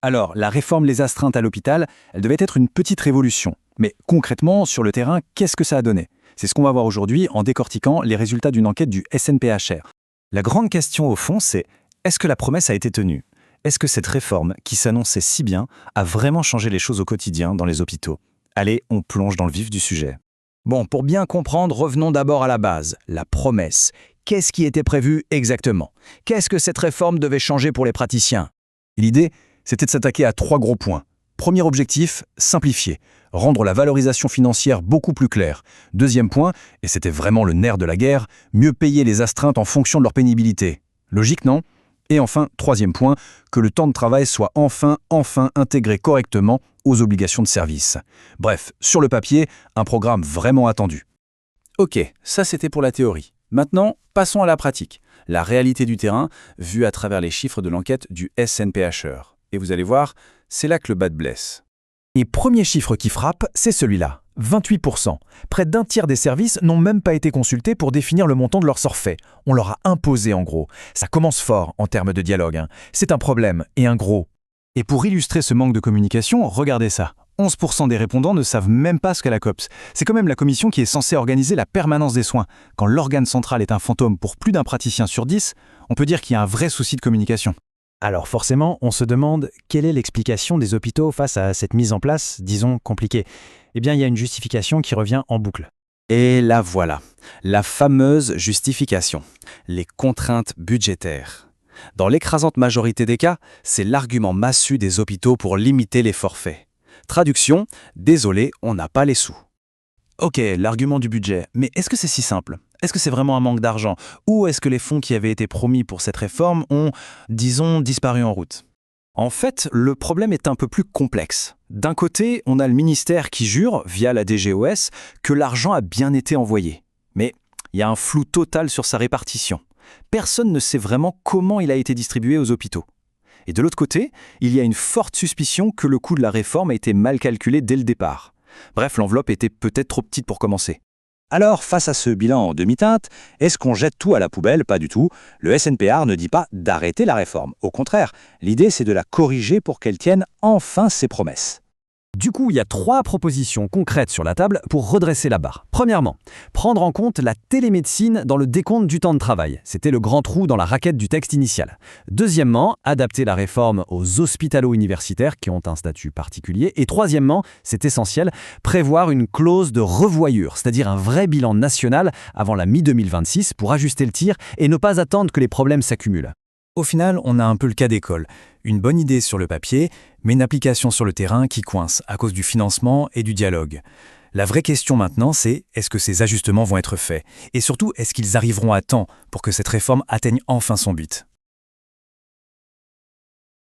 Alors, la réforme les astreintes à l'hôpital, elle devait être une petite révolution. Mais concrètement, sur le terrain, qu'est-ce que ça a donné? C'est ce qu'on va voir aujourd'hui en décortiquant les résultats d'une enquête du SNPHR. La grande question au fond, c'est est-ce que la promesse a été tenue? Est-ce que cette réforme, qui s'annonçait si bien, a vraiment changé les choses au quotidien dans les hôpitaux? Allez, on plonge dans le vif du sujet. Bon, pour bien comprendre, revenons d'abord à la base, la promesse. Qu'est-ce qui était prévu exactement? Qu'est-ce que cette réforme devait changer pour les praticiens? Et l'idée, c'était de s'attaquer à 3 gros points. Premier objectif, simplifier, rendre la valorisation financière beaucoup plus claire. Deuxième point, et c'était vraiment le nerf de la guerre, mieux payer les astreintes en fonction de leur pénibilité. Logique, non? Et enfin, troisième point, que le temps de travail soit enfin intégré correctement aux obligations de service. Bref, sur le papier, un programme vraiment attendu. Ok, ça c'était pour la théorie. Maintenant, passons à la pratique. La réalité du terrain, vue à travers les chiffres de l'enquête du SNPHR. Et vous allez voir, c'est là que le bas blesse. Et premier chiffre qui frappe, c'est celui-là, 28%. Près d'un tiers des services n'ont même pas été consultés pour définir le montant de leur forfait. On leur a imposé en gros. Ça commence fort en termes de dialogue. C'est un problème, et un gros. Et pour illustrer ce manque de communication, regardez ça. 11% des répondants ne savent même pas ce qu'est la COPS. C'est quand même la commission qui est censée organiser la permanence des soins. Quand l'organe central est un fantôme pour plus d'un praticien sur 10, on peut dire qu'il y a un vrai souci de communication. Alors forcément, on se demande quelle est l'explication des hôpitaux face à cette mise en place, disons, compliquée. Eh bien, il y a une justification qui revient en boucle. Et la voilà, la fameuse justification, les contraintes budgétaires. Dans l'écrasante majorité des cas, c'est l'argument massu des hôpitaux pour limiter les forfaits. Traduction, désolé, on n'a pas les sous. Ok, l'argument du budget, mais est-ce que c'est si simple? Est-ce que c'est vraiment un manque d'argent? Ou est-ce que les fonds qui avaient été promis pour cette réforme ont, disons, disparu en route? En fait, le problème est un peu plus complexe. D'un côté, on a le ministère qui jure, via la DGOS, que l'argent a bien été envoyé. Mais il y a un flou total sur sa répartition. Personne ne sait vraiment comment il a été distribué aux hôpitaux. Et de l'autre côté, il y a une forte suspicion que le coût de la réforme a été mal calculé dès le départ. Bref, l'enveloppe était peut-être trop petite pour commencer. Alors, face à ce bilan en demi-teinte, est-ce qu'on jette tout à la poubelle? Pas du tout. Le SNPR ne dit pas d'arrêter la réforme. Au contraire, l'idée c'est de la corriger pour qu'elle tienne enfin ses promesses. Du coup, il y a 3 propositions concrètes sur la table pour redresser la barre. Premièrement, prendre en compte la télémédecine dans le décompte du temps de travail. C'était le grand trou dans la raquette du texte initial. Deuxièmement, adapter la réforme aux hospitalo-universitaires qui ont un statut particulier. Et troisièmement, c'est essentiel, prévoir une clause de revoyure, c'est-à-dire un vrai bilan national avant la mi-2026 pour ajuster le tir et ne pas attendre que les problèmes s'accumulent. Au final, on a un peu le cas d'école. Une bonne idée sur le papier, mais une application sur le terrain qui coince à cause du financement et du dialogue. La vraie question maintenant, c'est est-ce que ces ajustements vont être faits? Et surtout, est-ce qu'ils arriveront à temps pour que cette réforme atteigne enfin son but?